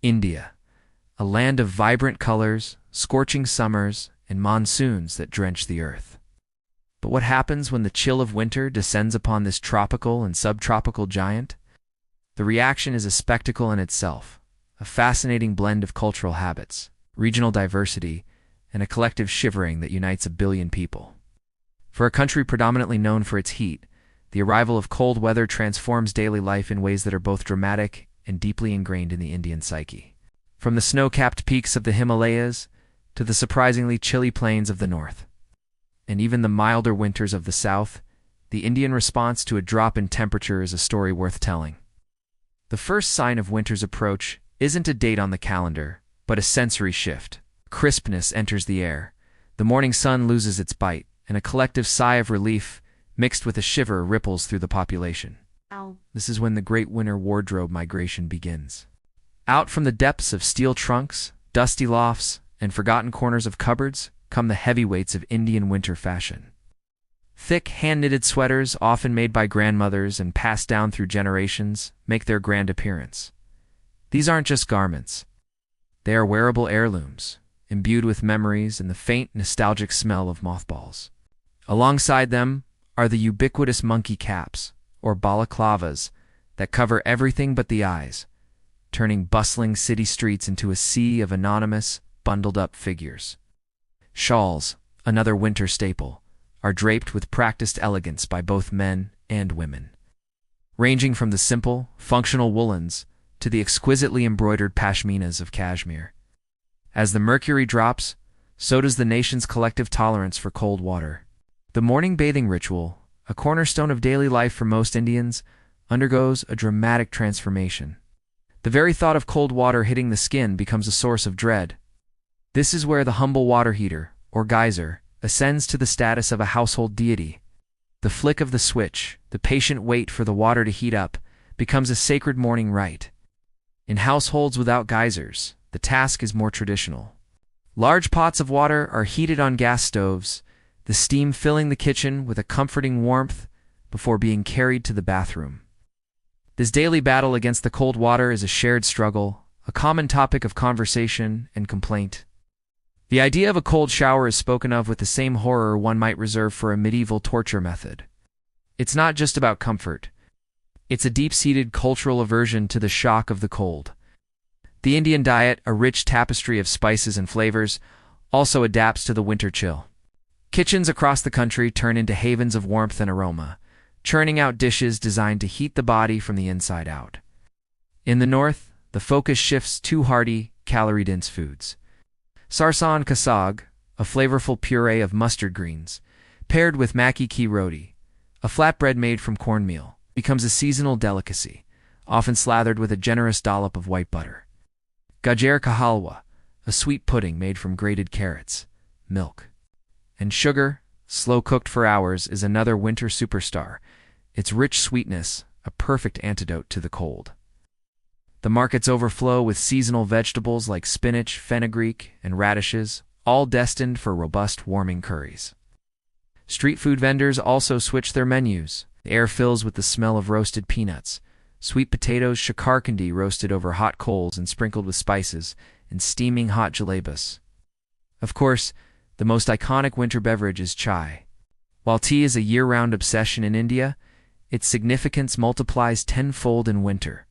India, a land of vibrant colors, scorching summers, and monsoons that drench the earth. But what happens when the chill of winter descends upon this tropical and subtropical giant? The reaction is a spectacle in itself, a fascinating blend of cultural habits, regional diversity, and a collective shivering that unites a billion people. For a country predominantly known for its heat, the arrival of cold weather transforms daily life in ways that are both dramatic and deeply ingrained in the Indian psyche. From the snow-capped peaks of the Himalayas to the surprisingly chilly plains of the north, and even the milder winters of the south, the Indian response to a drop in temperature is a story worth telling. The first sign of winter's approach isn't a date on the calendar, but a sensory shift. Crispness enters the air, the morning sun loses its bite, and a collective sigh of relief mixed with a shiver ripples through the population. Ow. This is when the great winter wardrobe migration begins. Out from the depths of steel trunks, dusty lofts, and forgotten corners of cupboards come the heavyweights of Indian winter fashion. Thick, hand-knitted sweaters, often made by grandmothers and passed down through generations, make their grand appearance. These aren't just garments. They are wearable heirlooms, imbued with memories and the faint, nostalgic smell of mothballs. Alongside them are the ubiquitous monkey caps, or balaclavas, that cover everything but the eyes, turning bustling city streets into a sea of anonymous, bundled-up figures. Shawls, another winter staple, are draped with practiced elegance by both men and women. Ranging from the simple, functional woolens to the exquisitely embroidered pashminas of Kashmir. As the mercury drops, so does the nation's collective tolerance for cold water. The morning bathing ritual, a cornerstone of daily life for most Indians, undergoes a dramatic transformation. The very thought of cold water hitting the skin becomes a source of dread. This is where the humble water heater, or geyser, ascends to the status of a household deity. The flick of the switch, the patient wait for the water to heat up, becomes a sacred morning rite. In households without geysers, the task is more traditional. Large pots of water are heated on gas stoves, the steam filling the kitchen with a comforting warmth before being carried to the bathroom. This daily battle against the cold water is a shared struggle, a common topic of conversation and complaint. The idea of a cold shower is spoken of with the same horror one might reserve for a medieval torture method. It's not just about comfort. It's a deep-seated cultural aversion to the shock of the cold. The Indian diet, a rich tapestry of spices and flavors, also adapts to the winter chill. Kitchens across the country turn into havens of warmth and aroma, churning out dishes designed to heat the body from the inside out. In the north, the focus shifts to hearty, calorie-dense foods. Sarson ka saag, a flavorful puree of mustard greens, paired with makki ki roti, a flatbread made from cornmeal, becomes a seasonal delicacy, often slathered with a generous dollop of white butter. Gajar ka halwa, a sweet pudding made from grated carrots, milk, and sugar, slow-cooked for hours, is another winter superstar, its rich sweetness a perfect antidote to the cold. The markets overflow with seasonal vegetables like spinach, fenugreek, and radishes, all destined for robust, warming curries. Street food vendors also switch their menus. The air fills with the smell of roasted peanuts, sweet potatoes, shakarkandi roasted over hot coals and sprinkled with spices, and steaming hot jalebis. Of course, the most iconic winter beverage is chai. While tea is a year-round obsession in India, its significance multiplies tenfold in winter.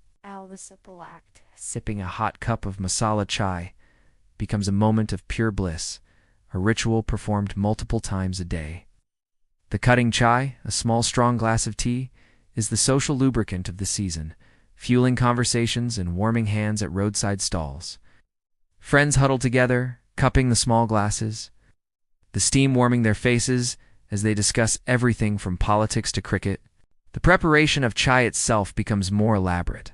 The simple act. Sipping a hot cup of masala chai becomes a moment of pure bliss, a ritual performed multiple times a day. The cutting chai, a small strong glass of tea, is the social lubricant of the season, fueling conversations and warming hands at roadside stalls. Friends huddle together, cupping the small glasses, the steam warming their faces as they discuss everything from politics to cricket. The preparation of chai itself becomes more elaborate.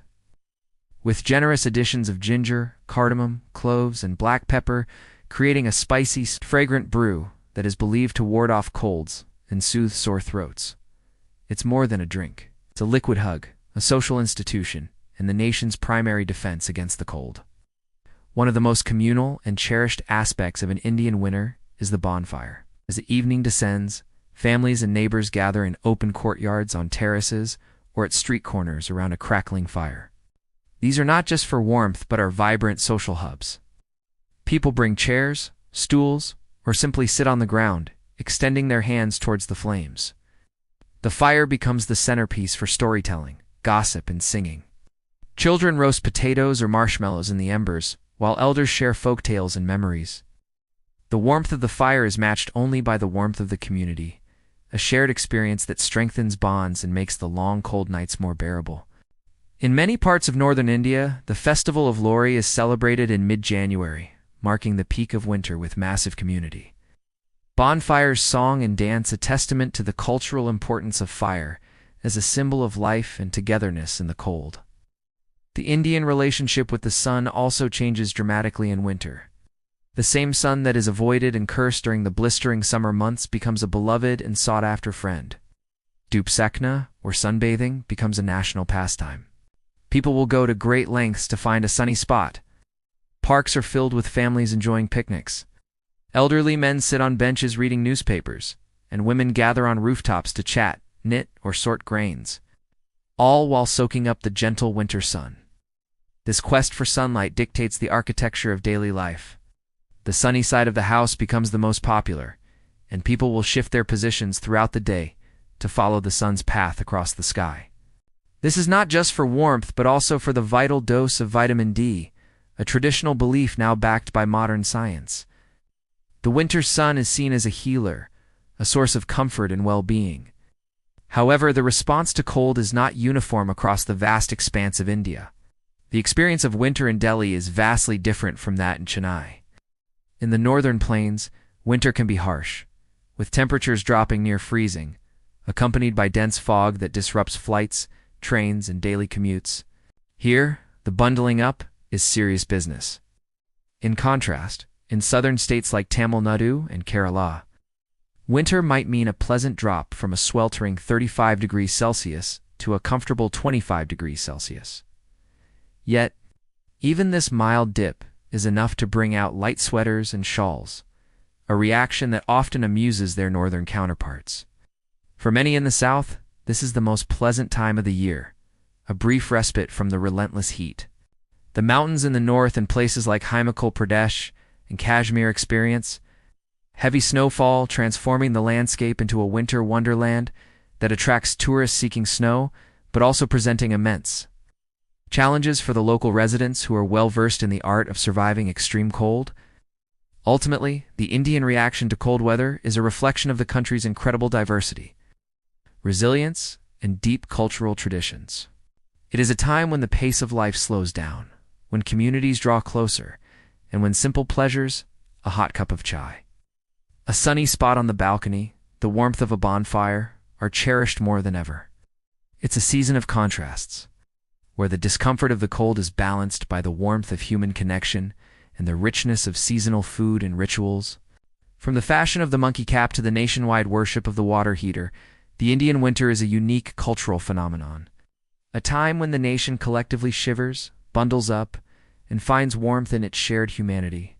With generous additions of ginger, cardamom, cloves, and black pepper, creating a spicy, fragrant brew that is believed to ward off colds and soothe sore throats. It's more than a drink. It's a liquid hug, a social institution, and the nation's primary defense against the cold. One of the most communal and cherished aspects of an Indian winter is the bonfire. As the evening descends, families and neighbors gather in open courtyards, on terraces, or at street corners around a crackling fire. These are not just for warmth but are vibrant social hubs. People bring chairs, stools, or simply sit on the ground, extending their hands towards the flames. The fire becomes the centerpiece for storytelling, gossip, and singing. Children roast potatoes or marshmallows in the embers, while elders share folk tales and memories. The warmth of the fire is matched only by the warmth of the community, a shared experience that strengthens bonds and makes the long, cold nights more bearable. In many parts of northern India, the festival of Lohri is celebrated in mid-January, marking the peak of winter with massive community. Bonfires, song, and dance a testament to the cultural importance of fire as a symbol of life and togetherness in the cold. The Indian relationship with the sun also changes dramatically in winter. The same sun that is avoided and cursed during the blistering summer months becomes a beloved and sought-after friend. Dupsekna, or sunbathing, becomes a national pastime. People will go to great lengths to find a sunny spot. Parks are filled with families enjoying picnics. Elderly men sit on benches reading newspapers, and women gather on rooftops to chat, knit, or sort grains, all while soaking up the gentle winter sun. This quest for sunlight dictates the architecture of daily life. The sunny side of the house becomes the most popular, and people will shift their positions throughout the day to follow the sun's path across the sky. This is not just for warmth but also for the vital dose of vitamin D, a traditional belief now backed by modern science. The winter sun is seen as a healer, a source of comfort and well-being. However, the response to cold is not uniform across the vast expanse of India. The experience of winter in Delhi is vastly different from that in Chennai. In the northern plains, winter can be harsh, with temperatures dropping near freezing, accompanied by dense fog that disrupts flights, trains, and daily commutes. Here, the bundling up is serious business. In contrast, in southern states like Tamil Nadu and Kerala, winter might mean a pleasant drop from a sweltering 35 degrees Celsius to a comfortable 25 degrees Celsius. Yet, even this mild dip is enough to bring out light sweaters and shawls, a reaction that often amuses their northern counterparts. For many in the south, this is the most pleasant time of the year, a brief respite from the relentless heat. The mountains in the north and places like Himachal Pradesh and Kashmir experience heavy snowfall, transforming the landscape into a winter wonderland that attracts tourists seeking snow, but also presenting immense challenges for the local residents who are well-versed in the art of surviving extreme cold. Ultimately, the Indian reaction to cold weather is a reflection of the country's incredible diversity, resilience, and deep cultural traditions. It is a time when the pace of life slows down, when communities draw closer, and when simple pleasures, a hot cup of chai, a sunny spot on the balcony, the warmth of a bonfire, are cherished more than ever. It's a season of contrasts, where the discomfort of the cold is balanced by the warmth of human connection and the richness of seasonal food and rituals. From the fashion of the monkey cap to the nationwide worship of the water heater, the Indian winter is a unique cultural phenomenon, a time when the nation collectively shivers, bundles up, and finds warmth in its shared humanity.